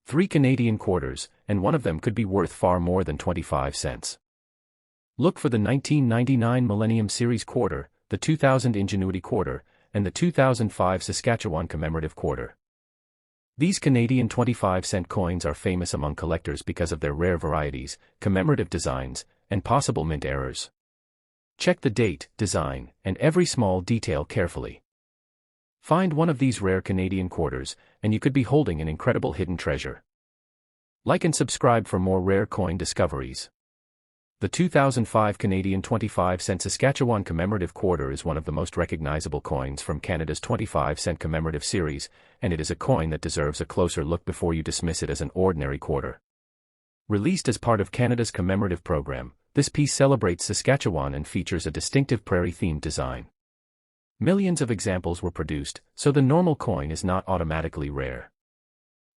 3 Canadian quarters, and one of them could be worth far more than 25 cents. Look for the 1999 Millennium Series Quarter, the 2000 Ingenuity Quarter, and the 2005 Saskatchewan Commemorative Quarter. These Canadian 25-cent coins are famous among collectors because of their rare varieties, commemorative designs, and possible mint errors. Check the date, design, and every small detail carefully. Find one of these rare Canadian quarters, and you could be holding an incredible hidden treasure. Like and subscribe for more rare coin discoveries. The 2005 Canadian 25-cent Saskatchewan Commemorative Quarter is one of the most recognizable coins from Canada's 25-cent Commemorative series, and it is a coin that deserves a closer look before you dismiss it as an ordinary quarter. Released as part of Canada's commemorative program, this piece celebrates Saskatchewan and features a distinctive prairie-themed design. Millions of examples were produced, so the normal coin is not automatically rare.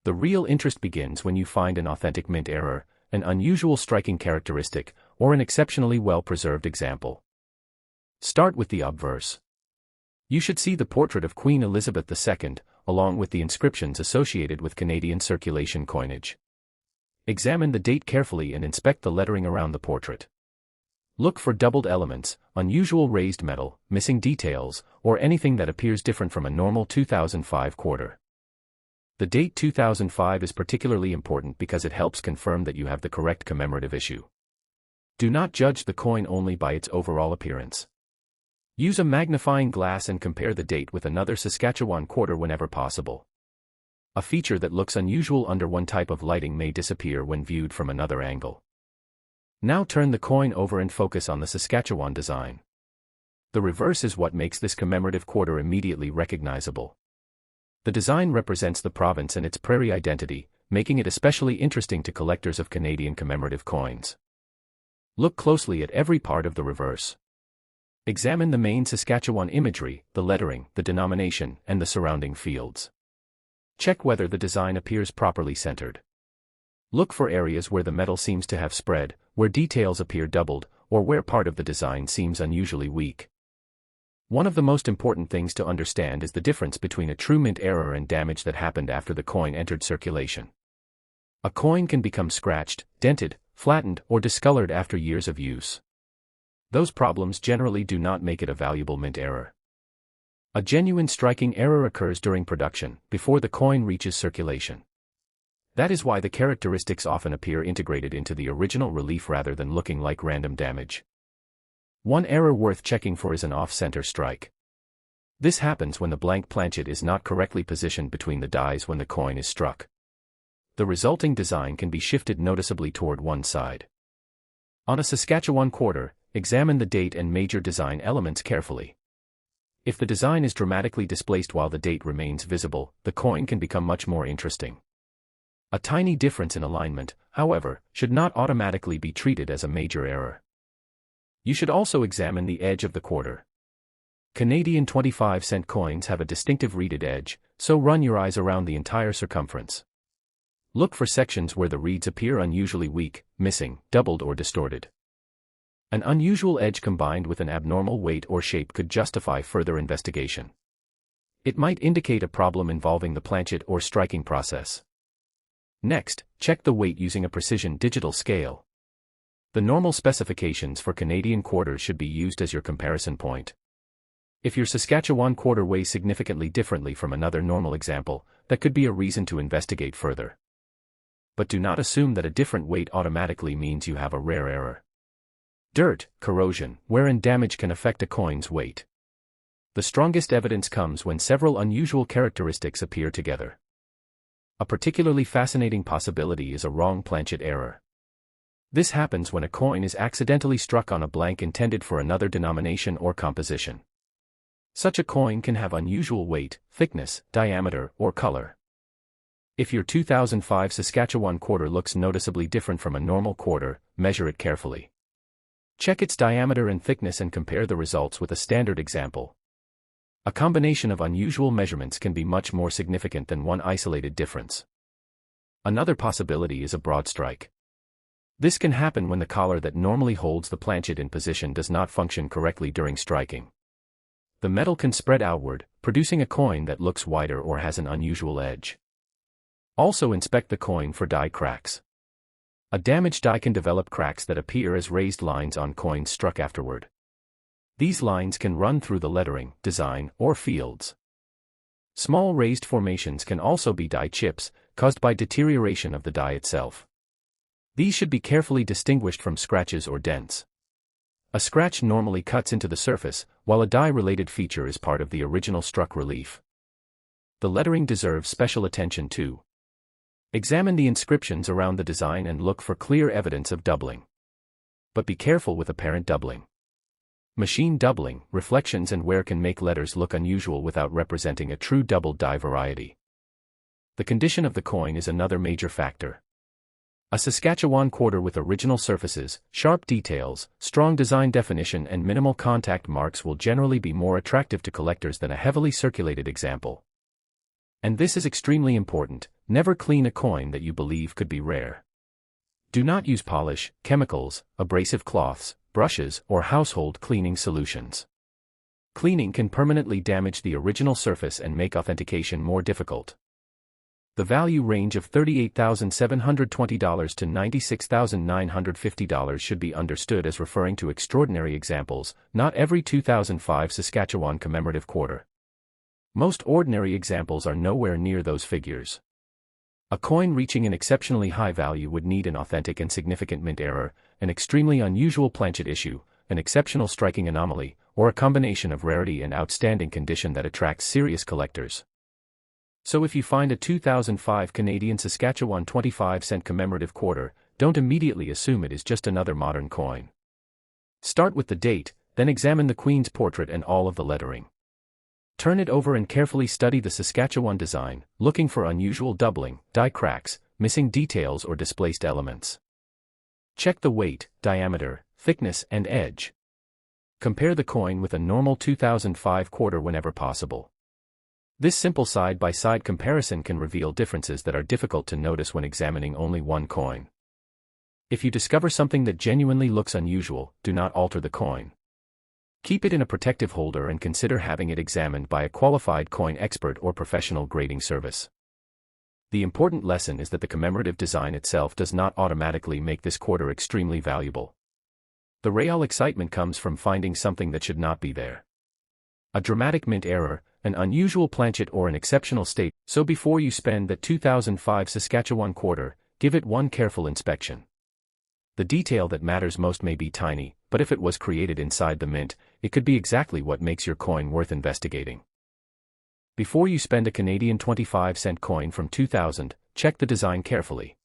The real interest begins when you find an authentic mint error, an unusual striking characteristic, or an exceptionally well-preserved example. Start with the obverse. You should see the portrait of Queen Elizabeth II, along with the inscriptions associated with Canadian circulation coinage. Examine the date carefully and inspect the lettering around the portrait. Look for doubled elements, unusual raised metal, missing details, or anything that appears different from a normal 2005 quarter. The date 2005 is particularly important because it helps confirm that you have the correct commemorative issue. Do not judge the coin only by its overall appearance. Use a magnifying glass and compare the date with another Saskatchewan quarter whenever possible. A feature that looks unusual under one type of lighting may disappear when viewed from another angle. Now turn the coin over and focus on the Saskatchewan design. The reverse is what makes this commemorative quarter immediately recognizable. The design represents the province and its prairie identity, making it especially interesting to collectors of Canadian commemorative coins. Look closely at every part of the reverse. Examine the main Saskatchewan imagery, the lettering, the denomination, and the surrounding fields. Check whether the design appears properly centered. Look for areas where the metal seems to have spread, where details appear doubled, or where part of the design seems unusually weak. One of the most important things to understand is the difference between a true mint error and damage that happened after the coin entered circulation. A coin can become scratched, dented, flattened, or discolored after years of use. Those problems generally do not make it a valuable mint error. A genuine striking error occurs during production, before the coin reaches circulation. That is why the characteristics often appear integrated into the original relief rather than looking like random damage. One error worth checking for is an off-center strike. This happens when the blank planchet is not correctly positioned between the dies when the coin is struck. The resulting design can be shifted noticeably toward one side. On a Saskatchewan quarter, examine the date and major design elements carefully. If the design is dramatically displaced while the date remains visible, the coin can become much more interesting. A tiny difference in alignment, however, should not automatically be treated as a major error. You should also examine the edge of the quarter. Canadian 25-cent coins have a distinctive reeded edge, so run your eyes around the entire circumference. Look for sections where the reeds appear unusually weak, missing, doubled, or distorted. An unusual edge combined with an abnormal weight or shape could justify further investigation. It might indicate a problem involving the planchet or striking process. Next, check the weight using a precision digital scale. The normal specifications for Canadian quarters should be used as your comparison point. If your Saskatchewan quarter weighs significantly differently from another normal example, that could be a reason to investigate further. But do not assume that a different weight automatically means you have a rare error. Dirt, corrosion, wear and damage can affect a coin's weight. The strongest evidence comes when several unusual characteristics appear together. A particularly fascinating possibility is a wrong planchet error. This happens when a coin is accidentally struck on a blank intended for another denomination or composition. Such a coin can have unusual weight, thickness, diameter, or color. If your 2005 Saskatchewan quarter looks noticeably different from a normal quarter, measure it carefully. Check its diameter and thickness and compare the results with a standard example. A combination of unusual measurements can be much more significant than one isolated difference. Another possibility is a broad strike. This can happen when the collar that normally holds the planchet in position does not function correctly during striking. The metal can spread outward, producing a coin that looks wider or has an unusual edge. Also inspect the coin for die cracks. A damaged die can develop cracks that appear as raised lines on coins struck afterward. These lines can run through the lettering, design, or fields. Small raised formations can also be die chips, caused by deterioration of the die itself. These should be carefully distinguished from scratches or dents. A scratch normally cuts into the surface, while a die-related feature is part of the original struck relief. The lettering deserves special attention too. Examine the inscriptions around the design and look for clear evidence of doubling. But be careful with apparent doubling. Machine doubling, reflections and wear can make letters look unusual without representing a true doubled die variety. The condition of the coin is another major factor. A Saskatchewan quarter with original surfaces, sharp details, strong design definition and minimal contact marks will generally be more attractive to collectors than a heavily circulated example. And this is extremely important: never clean a coin that you believe could be rare. Do not use polish, chemicals, abrasive cloths, brushes, or household cleaning solutions. Cleaning can permanently damage the original surface and make authentication more difficult. The value range of $38,720 to $96,950 should be understood as referring to extraordinary examples, not every 2005 Saskatchewan Commemorative Quarter. Most ordinary examples are nowhere near those figures. A coin reaching an exceptionally high value would need an authentic and significant mint error, an extremely unusual planchet issue, an exceptional striking anomaly, or a combination of rarity and outstanding condition that attracts serious collectors. So if you find a 2005 Canadian Saskatchewan 25-cent commemorative quarter, don't immediately assume it is just another modern coin. Start with the date, then examine the Queen's portrait and all of the lettering. Turn it over and carefully study the Saskatchewan design, looking for unusual doubling, die cracks, missing details or displaced elements. Check the weight, diameter, thickness and edge. Compare the coin with a normal 2005 quarter whenever possible. This simple side-by-side comparison can reveal differences that are difficult to notice when examining only one coin. If you discover something that genuinely looks unusual, do not alter the coin. Keep it in a protective holder and consider having it examined by a qualified coin expert or professional grading service. The important lesson is that the commemorative design itself does not automatically make this quarter extremely valuable. The real excitement comes from finding something that should not be there. A dramatic mint error, an unusual planchet or an exceptional state. So before you spend that 2005 Saskatchewan quarter, give it one careful inspection. The detail that matters most may be tiny, but if it was created inside the mint, it could be exactly what makes your coin worth investigating. Before you spend a Canadian 25-cent coin from 2000, check the design carefully.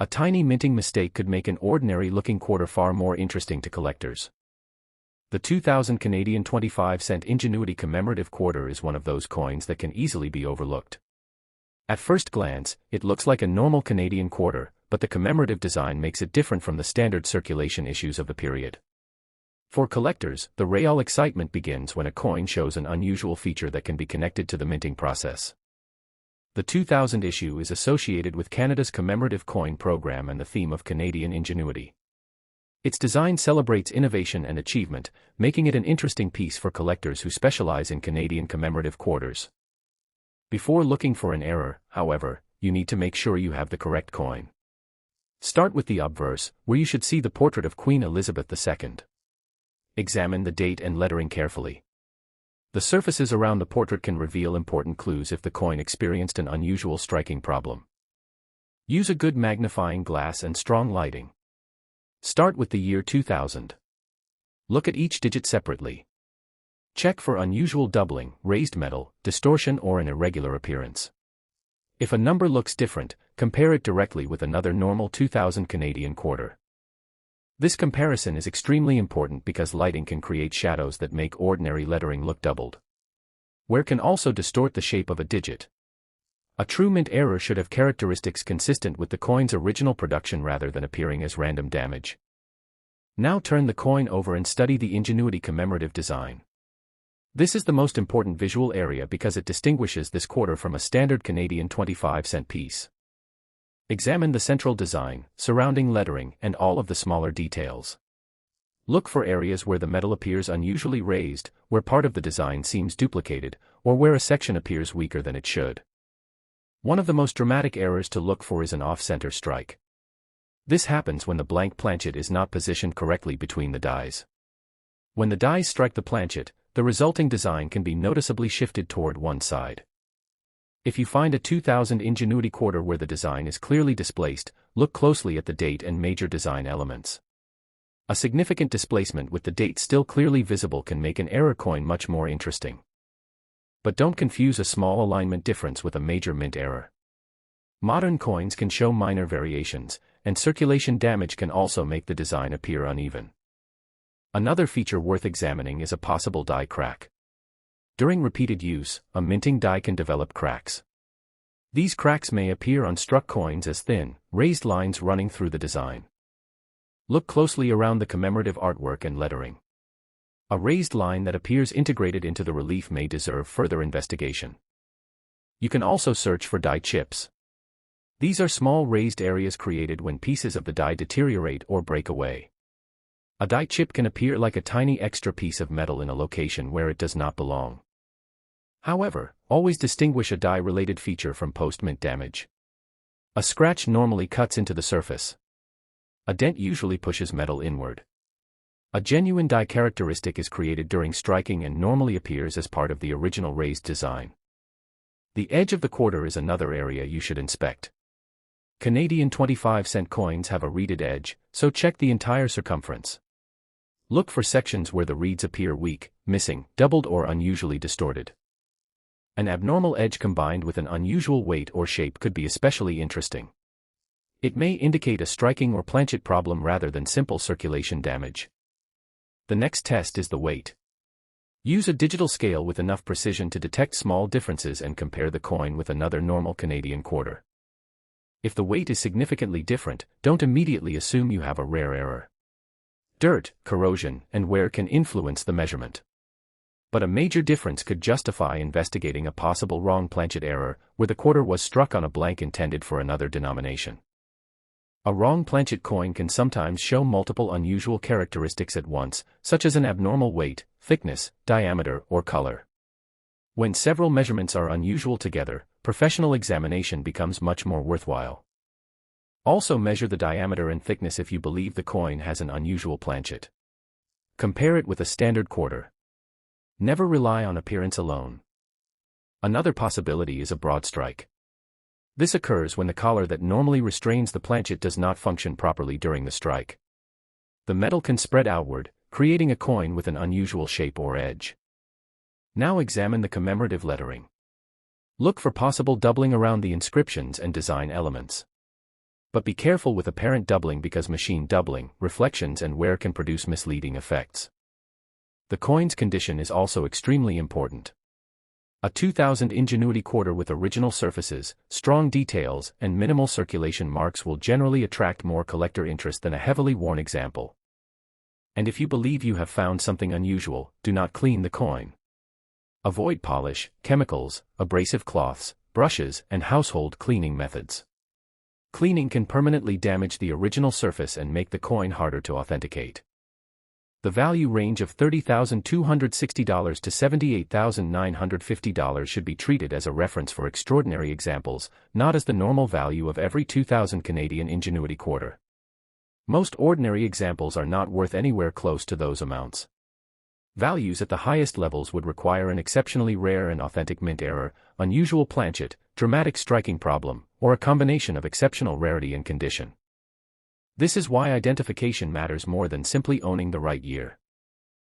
A tiny minting mistake could make an ordinary-looking quarter far more interesting to collectors. The 2000 Canadian 25-cent Ingenuity Commemorative Quarter is one of those coins that can easily be overlooked. At first glance, it looks like a normal Canadian quarter, but the commemorative design makes it different from the standard circulation issues of the period. For collectors, the real excitement begins when a coin shows an unusual feature that can be connected to the minting process. The 2000 issue is associated with Canada's commemorative coin program and the theme of Canadian ingenuity. Its design celebrates innovation and achievement, making it an interesting piece for collectors who specialize in Canadian commemorative quarters. Before looking for an error, however, you need to make sure you have the correct coin. Start with the obverse, where you should see the portrait of Queen Elizabeth II. Examine the date and lettering carefully. The surfaces around the portrait can reveal important clues if the coin experienced an unusual striking problem. Use a good magnifying glass and strong lighting. Start with the year 2000. Look at each digit separately. Check for unusual doubling, raised metal, distortion or an irregular appearance. If a number looks different, compare it directly with another normal 2000 Canadian quarter. This comparison is extremely important because lighting can create shadows that make ordinary lettering look doubled. Wear can also distort the shape of a digit. A true mint error should have characteristics consistent with the coin's original production rather than appearing as random damage. Now turn the coin over and study the Ingenuity commemorative design. This is the most important visual area because it distinguishes this quarter from a standard Canadian 25-cent piece. Examine the central design, surrounding lettering, and all of the smaller details. Look for areas where the metal appears unusually raised, where part of the design seems duplicated, or where a section appears weaker than it should. One of the most dramatic errors to look for is an off-center strike. This happens when the blank planchet is not positioned correctly between the dies. When the dies strike the planchet, the resulting design can be noticeably shifted toward one side. If you find a 2000 Ingenuity Quarter where the design is clearly displaced, look closely at the date and major design elements. A significant displacement with the date still clearly visible can make an error coin much more interesting. But don't confuse a small alignment difference with a major mint error. Modern coins can show minor variations, and circulation damage can also make the design appear uneven. Another feature worth examining is a possible die crack. During repeated use, a minting die can develop cracks. These cracks may appear on struck coins as thin, raised lines running through the design. Look closely around the commemorative artwork and lettering. A raised line that appears integrated into the relief may deserve further investigation. You can also search for die chips. These are small raised areas created when pieces of the die deteriorate or break away. A die chip can appear like a tiny extra piece of metal in a location where it does not belong. However, always distinguish a die-related feature from post-mint damage. A scratch normally cuts into the surface. A dent usually pushes metal inward. A genuine die characteristic is created during striking and normally appears as part of the original raised design. The edge of the quarter is another area you should inspect. Canadian 25-cent coins have a reeded edge, so check the entire circumference. Look for sections where the reeds appear weak, missing, doubled or unusually distorted. An abnormal edge combined with an unusual weight or shape could be especially interesting. It may indicate a striking or planchet problem rather than simple circulation damage. The next test is the weight. Use a digital scale with enough precision to detect small differences and compare the coin with another normal Canadian quarter. If the weight is significantly different, don't immediately assume you have a rare error. Dirt, corrosion, and wear can influence the measurement. But a major difference could justify investigating a possible wrong planchet error, where the quarter was struck on a blank intended for another denomination. A wrong planchet coin can sometimes show multiple unusual characteristics at once, such as an abnormal weight, thickness, diameter, or color. When several measurements are unusual together, professional examination becomes much more worthwhile. Also measure the diameter and thickness if you believe the coin has an unusual planchet. Compare it with a standard quarter. Never rely on appearance alone. Another possibility is a broad strike. This occurs when the collar that normally restrains the planchet does not function properly during the strike. The metal can spread outward, creating a coin with an unusual shape or edge. Now examine the commemorative lettering. Look for possible doubling around the inscriptions and design elements. But be careful with apparent doubling because machine doubling, reflections and wear can produce misleading effects. The coin's condition is also extremely important. A 2000 Ingenuity Quarter with original surfaces, strong details, and minimal circulation marks will generally attract more collector interest than a heavily worn example. And if you believe you have found something unusual, do not clean the coin. Avoid polish, chemicals, abrasive cloths, brushes, and household cleaning methods. Cleaning can permanently damage the original surface and make the coin harder to authenticate. The value range of $30,260 to $78,950 should be treated as a reference for extraordinary examples, not as the normal value of every 2000 Canadian Ingenuity Quarter. Most ordinary examples are not worth anywhere close to those amounts. Values at the highest levels would require an exceptionally rare and authentic mint error, unusual planchet, dramatic striking problem, or a combination of exceptional rarity and condition. This is why identification matters more than simply owning the right year.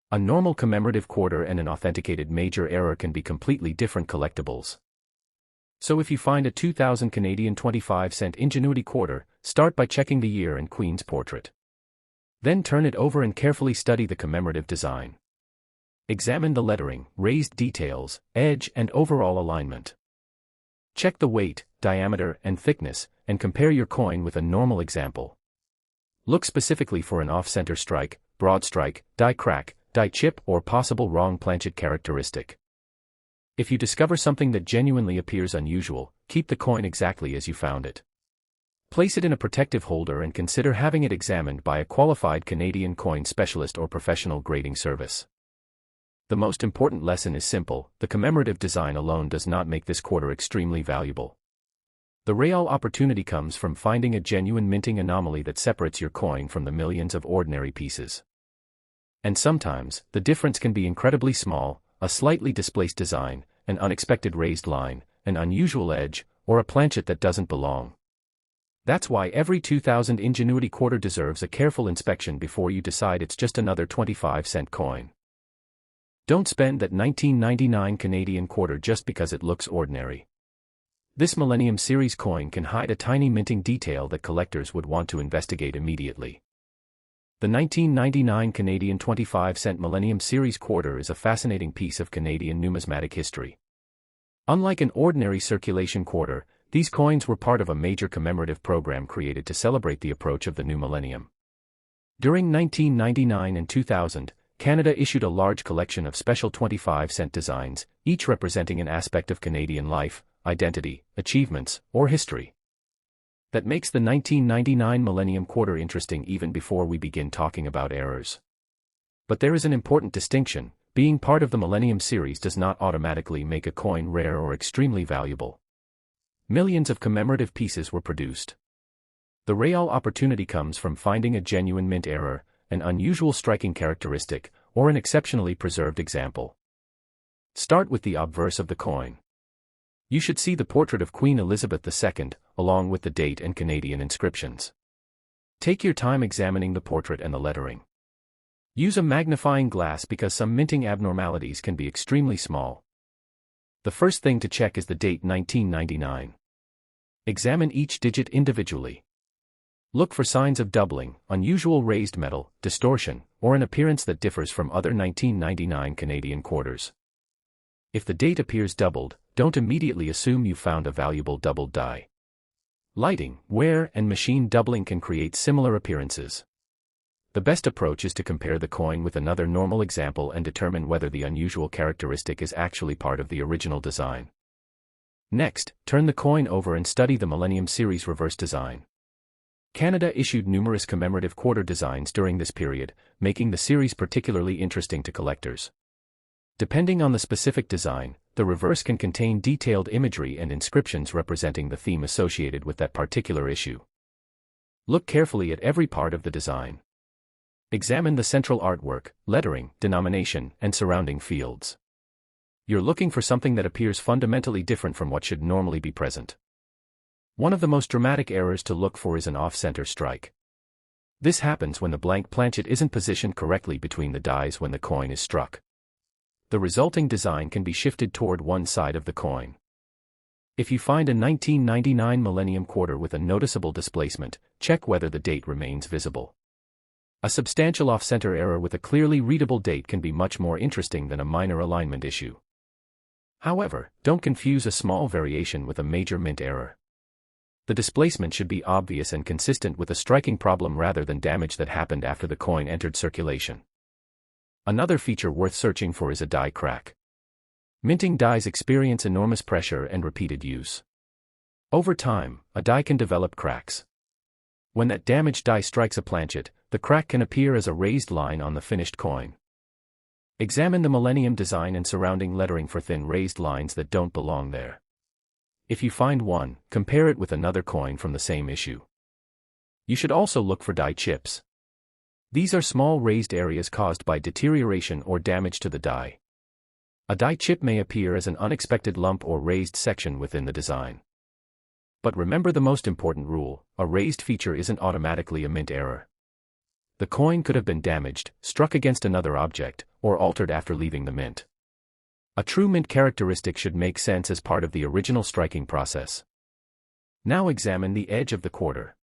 A normal commemorative quarter and an authenticated major error can be completely different collectibles. So if you find a 2000 Canadian 25-cent Ingenuity Quarter, start by checking the year and Queen's portrait. Then turn it over and carefully study the commemorative design. Examine the lettering, raised details, edge, and overall alignment. Check the weight, diameter, and thickness, and compare your coin with a normal example. Look specifically for an off-center strike, broad strike, die crack, die chip, or possible wrong planchet characteristic. If you discover something that genuinely appears unusual, keep the coin exactly as you found it. Place it in a protective holder and consider having it examined by a qualified Canadian coin specialist or professional grading service. The most important lesson is simple: the commemorative design alone does not make this quarter extremely valuable. The real opportunity comes from finding a genuine minting anomaly that separates your coin from the millions of ordinary pieces. And sometimes, the difference can be incredibly small: a slightly displaced design, an unexpected raised line, an unusual edge, or a planchet that doesn't belong. That's why every 2000 Ingenuity Quarter deserves a careful inspection before you decide it's just another 25-cent coin. Don't spend that 1999 Canadian quarter just because it looks ordinary. This Millennium Series coin can hide a tiny minting detail that collectors would want to investigate immediately. The 1999 Canadian 25-cent Millennium Series Quarter is a fascinating piece of Canadian numismatic history. Unlike an ordinary circulation quarter, these coins were part of a major commemorative program created to celebrate the approach of the new millennium. During 1999 and 2000, Canada issued a large collection of special 25-cent designs, each representing an aspect of Canadian life, identity, achievements, or history. That makes the 1999 Millennium Quarter interesting even before we begin talking about errors. But there is an important distinction: being part of the Millennium Series does not automatically make a coin rare or extremely valuable. Millions of commemorative pieces were produced. The real opportunity comes from finding a genuine mint error, an unusual striking characteristic, or an exceptionally preserved example. Start with the obverse of the coin. You should see the portrait of Queen Elizabeth II, along with the date and Canadian inscriptions. Take your time examining the portrait and the lettering. Use a magnifying glass because some minting abnormalities can be extremely small. The first thing to check is the date 1999. Examine each digit individually. Look for signs of doubling, unusual raised metal, distortion, or an appearance that differs from other 1999 Canadian quarters. If the date appears doubled, don't immediately assume you found a valuable doubled die. Lighting, wear, and machine doubling can create similar appearances. The best approach is to compare the coin with another normal example and determine whether the unusual characteristic is actually part of the original design. Next, turn the coin over and study the Millennium Series reverse design. Canada issued numerous commemorative quarter designs during this period, making the series particularly interesting to collectors. Depending on the specific design, the reverse can contain detailed imagery and inscriptions representing the theme associated with that particular issue. Look carefully at every part of the design. Examine the central artwork, lettering, denomination, and surrounding fields. You're looking for something that appears fundamentally different from what should normally be present. One of the most dramatic errors to look for is an off-center strike. This happens when the blank planchet isn't positioned correctly between the dies when the coin is struck. The resulting design can be shifted toward one side of the coin. If you find a 1999 Millennium Quarter with a noticeable displacement, check whether the date remains visible. A substantial off-center error with a clearly readable date can be much more interesting than a minor alignment issue. However, don't confuse a small variation with a major mint error. The displacement should be obvious and consistent with a striking problem rather than damage that happened after the coin entered circulation. Another feature worth searching for is a die crack. Minting dies experience enormous pressure and repeated use. Over time, a die can develop cracks. When that damaged die strikes a planchet, the crack can appear as a raised line on the finished coin. Examine the Millennium design and surrounding lettering for thin raised lines that don't belong there. If you find one, compare it with another coin from the same issue. You should also look for die chips. These are small raised areas caused by deterioration or damage to the die. A die chip may appear as an unexpected lump or raised section within the design. But remember the most important rule: a raised feature isn't automatically a mint error. The coin could have been damaged, struck against another object, or altered after leaving the mint. A true mint characteristic should make sense as part of the original striking process. Now examine the edge of the quarter.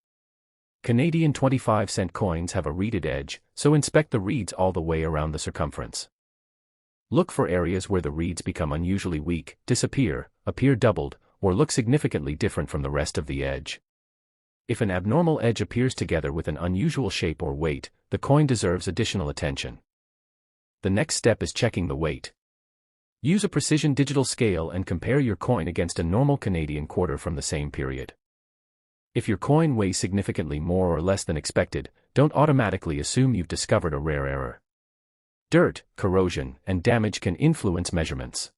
Canadian 25-cent coins have a reeded edge, so inspect the reeds all the way around the circumference. Look for areas where the reeds become unusually weak, disappear, appear doubled, or look significantly different from the rest of the edge. If an abnormal edge appears together with an unusual shape or weight, the coin deserves additional attention. The next step is checking the weight. Use a precision digital scale and compare your coin against a normal Canadian quarter from the same period. If your coin weighs significantly more or less than expected, don't automatically assume you've discovered a rare error. Dirt, corrosion, and damage can influence measurements.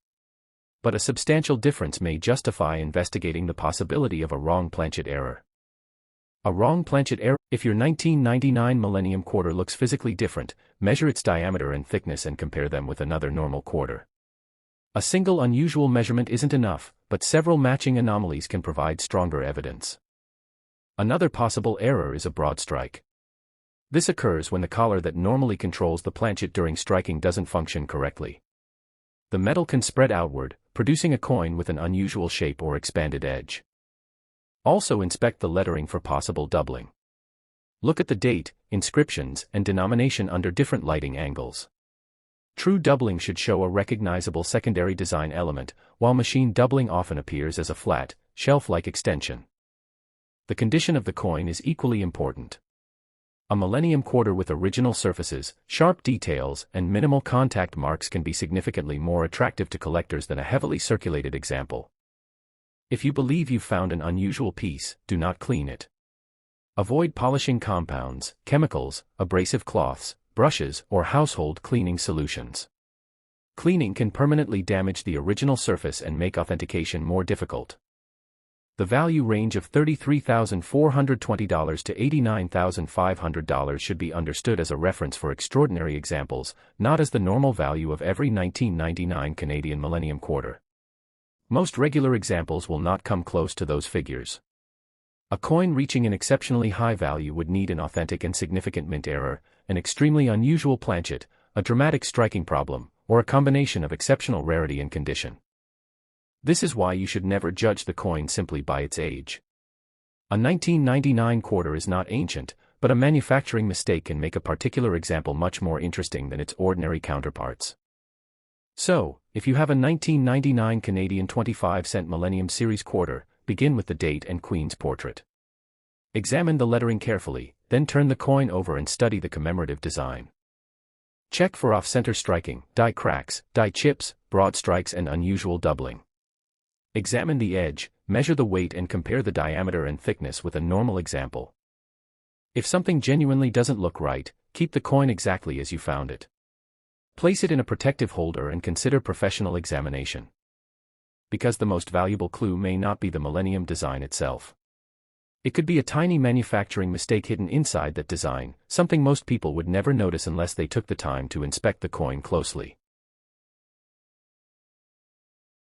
but a substantial difference may justify investigating the possibility of a wrong planchet error. A wrong planchet error. If your 1999 Millennium Quarter looks physically different, measure its diameter and thickness and compare them with another normal quarter. A single unusual measurement isn't enough, but several matching anomalies can provide stronger evidence. Another possible error is a broad strike. This occurs when the collar that normally controls the planchet during striking doesn't function correctly. The metal can spread outward, producing a coin with an unusual shape or expanded edge. Also inspect the lettering for possible doubling. Look at the date, inscriptions, and denomination under different lighting angles. True doubling should show a recognizable secondary design element, while machine doubling often appears as a flat, shelf-like extension. The condition of the coin is equally important. A Millennium Quarter with original surfaces, sharp details, and minimal contact marks can be significantly more attractive to collectors than a heavily circulated example. If you believe you've found an unusual piece, do not clean it. Avoid polishing compounds, chemicals, abrasive cloths, brushes, or household cleaning solutions. Cleaning can permanently damage the original surface and make authentication more difficult. The value range of $33,420 to $89,500 should be understood as a reference for extraordinary examples, not as the normal value of every 1999 Canadian Millennium Quarter. Most regular examples will not come close to those figures. A coin reaching an exceptionally high value would need an authentic and significant mint error, an extremely unusual planchet, a dramatic striking problem, or a combination of exceptional rarity and condition. This is why you should never judge the coin simply by its age. A 1999 quarter is not ancient, but a manufacturing mistake can make a particular example much more interesting than its ordinary counterparts. So, if you have a 1999 Canadian 25-cent Millennium Series Quarter, begin with the date and Queen's portrait. Examine the lettering carefully, then turn the coin over and study the commemorative design. Check for off-center striking, die cracks, die chips, broad strikes, and unusual doubling. Examine the edge, measure the weight, and compare the diameter and thickness with a normal example. If something genuinely doesn't look right, keep the coin exactly as you found it. Place it in a protective holder and consider professional examination. Because the most valuable clue may not be the Millennium design itself. It could be a tiny manufacturing mistake hidden inside that design, something most people would never notice unless they took the time to inspect the coin closely.